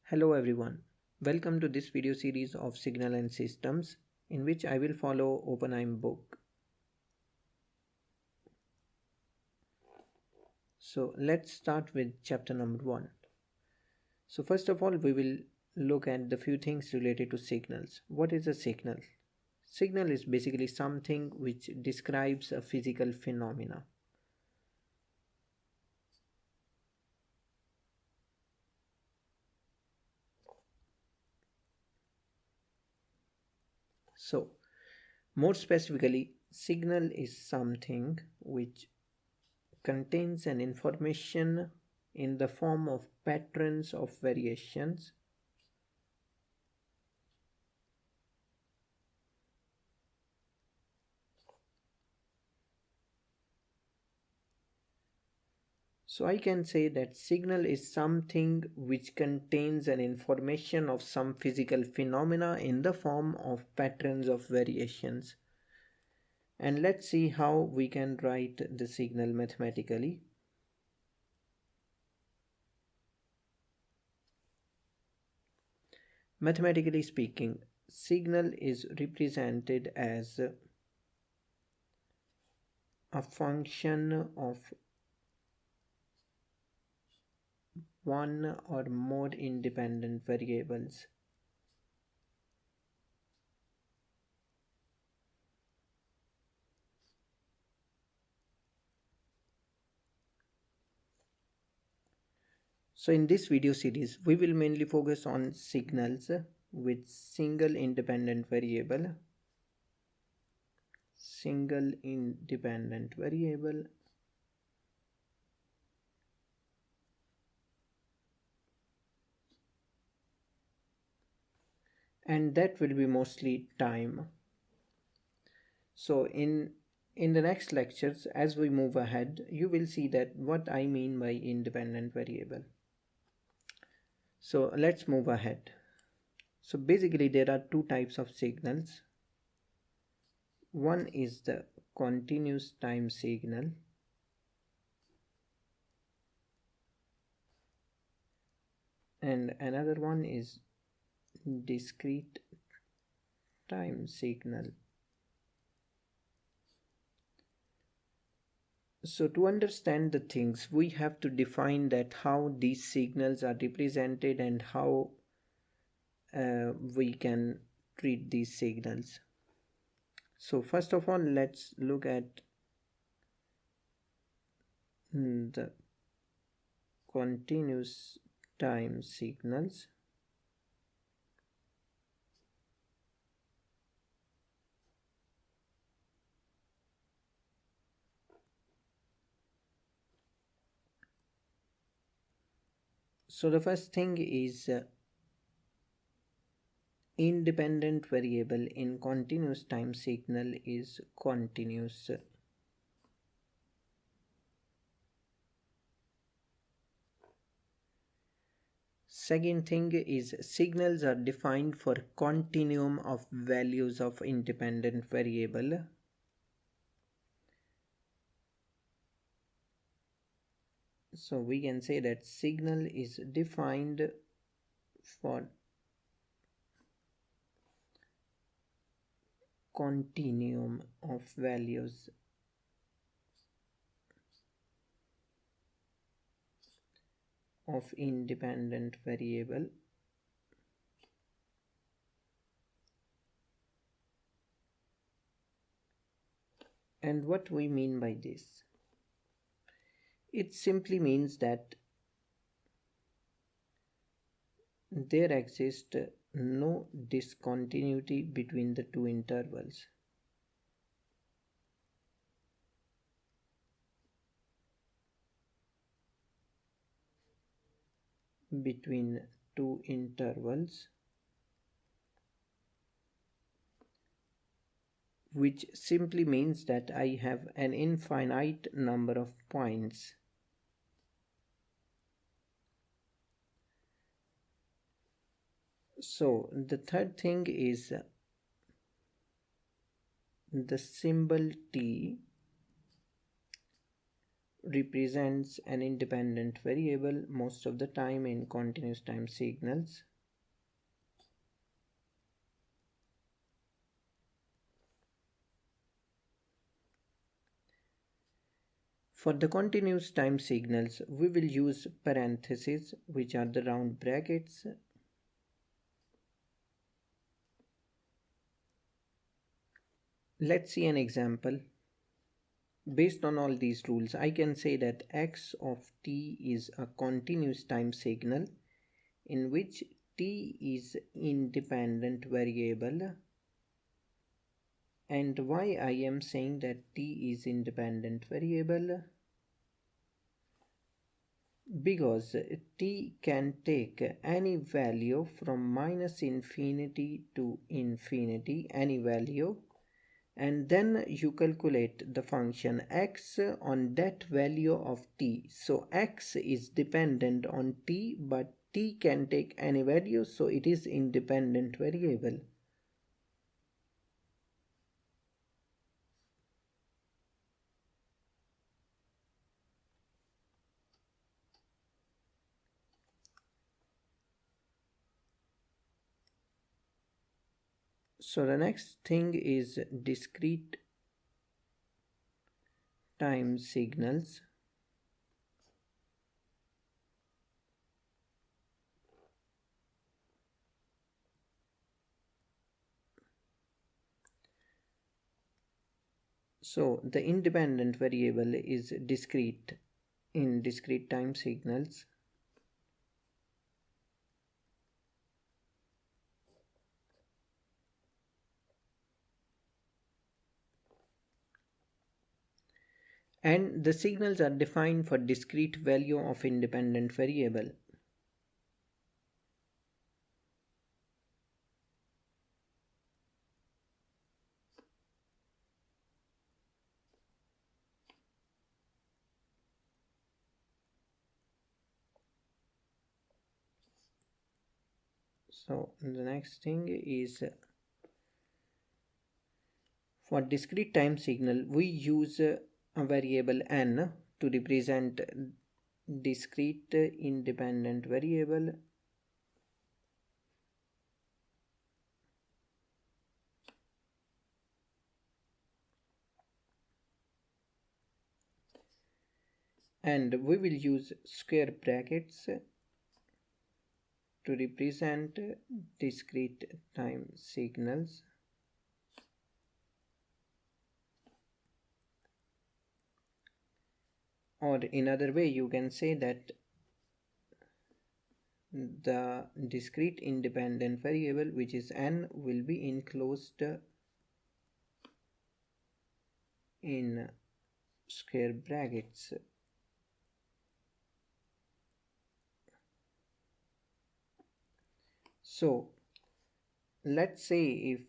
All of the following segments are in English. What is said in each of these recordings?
Hello everyone, welcome to this video series of Signal and Systems in which I will follow OpenAIM book. So let's start with chapter number 1. So first of all we will look at the few things related to signals. What is a signal? Signal is basically something which describes a physical phenomena. So more specifically, signal is something which contains an information in the form of patterns of variations So I can say that signal is something which contains an information of some physical phenomena in the form of patterns of variations. And let's see how we can write the signal mathematically. Mathematically speaking, signal is represented as a function of one or more independent variables. So in this video series, we will mainly focus on signals with single independent variable, and that will be mostly time. So in the next lectures, as we move ahead, you will see that what I mean by independent variable. So let's move ahead. So basically there are two types of signals. One is the continuous time signal, and another one is discrete time signal. So to understand the things, we have to define that how these signals are represented and how we can treat these signals. So first of all, let's look at the continuous time signals. So the first thing is independent variable in continuous time signal is continuous. Second thing is signals are defined for continuum of values of independent variable. So we can say that signal is defined for continuum of values of independent variable. And what we mean by this? It simply means that there exists no discontinuity between the two intervals. Between two intervals, which simply means that I have an infinite number of points. So the third thing is the symbol T represents an independent variable most of the time in continuous time signals. For the continuous time signals, we will use parentheses, which are the round brackets. Let's see an example. Based on all these rules, I can say that x of t is a continuous time signal in which t is independent variable. And why I am saying that t is independent variable? Because t can take any value from minus infinity to infinity, any value, and then you calculate the function x on that value of t. So x is dependent on t, but t can take any value, so it is independent variable. So the next thing is discrete time signals. So the independent variable is discrete in discrete time signals. And the signals are defined for discrete value of independent variable. So the next thing is for discrete time signal we use a variable n to represent discrete independent variable. And we will use square brackets to represent discrete time signals. Or in other way you can say that the discrete independent variable, which is n, will be enclosed in square brackets. So let's say if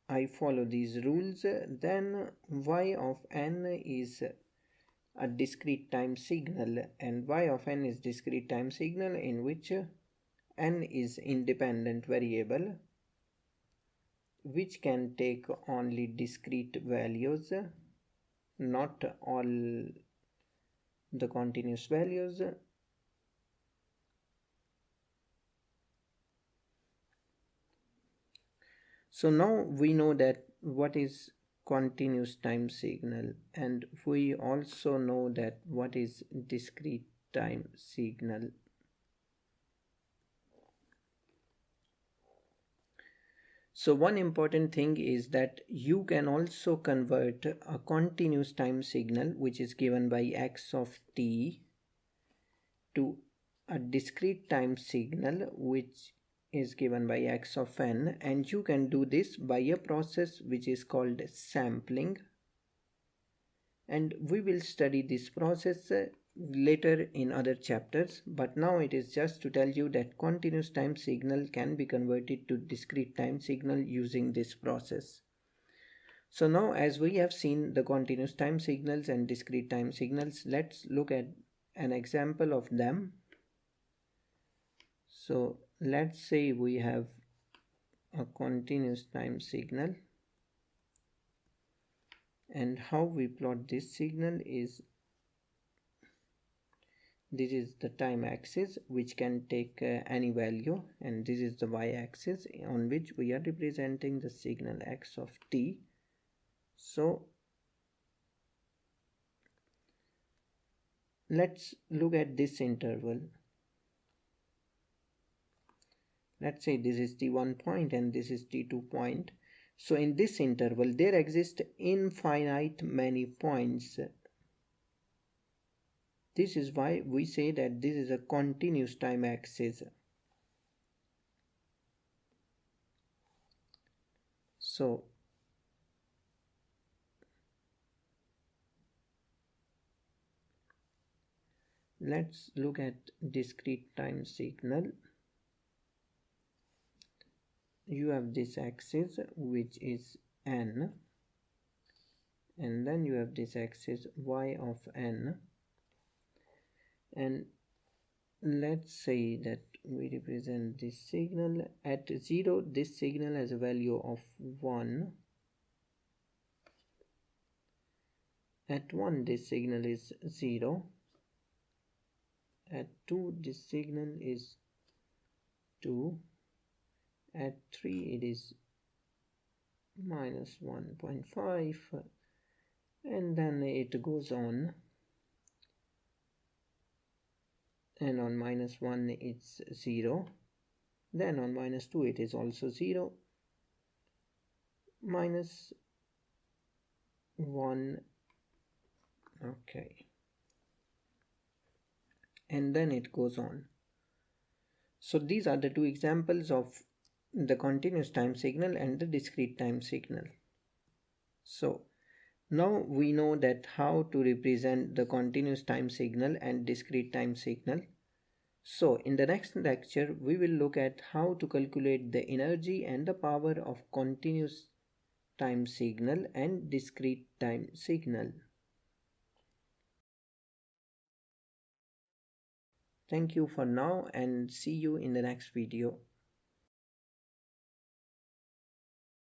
I follow these rules, then y of n is a discrete time signal, and y of n is discrete time signal in which n is independent variable which can take only discrete values, not all the continuous values. So now we know that what is continuous time signal, and we also know that what is discrete time signal. So one important thing is that you can also convert a continuous time signal, which is given by x of t, to a discrete time signal which is given by x of n, and you can do this by a process which is called sampling, and we will study this process later in other chapters, but now it is just to tell you that continuous time signal can be converted to discrete time signal using this process. So now as we have seen the continuous time signals and discrete time signals, let's look at an example of them. So let's say we have a continuous time signal, and how we plot this signal is this is the time axis which can take any value, and this is the y-axis on which we are representing the signal x of t. So let's look at this interval. Let's say this is t1 point and this is t2 point. So in this interval there exist infinite many points. This is why we say that this is a continuous time axis. So let's look at discrete time signal. You have this axis which is n, and then you have this axis y of n, and let's say that we represent this signal at 0. This signal has a value of 1. At 1 this signal is 0. At 2 this signal is 2. At 3 it is minus 1.5, and then it goes on, and on minus 1 it's 0, then on minus 2 it is also 0, minus 1, okay, and then it goes on. So these are the two examples of the continuous time signal and the discrete time signal. So now we know that how to represent the continuous time signal and discrete time signal. So in the next lecture we will look at how to calculate the energy and the power of continuous time signal and discrete time signal. Thank you for now and see you in the next video.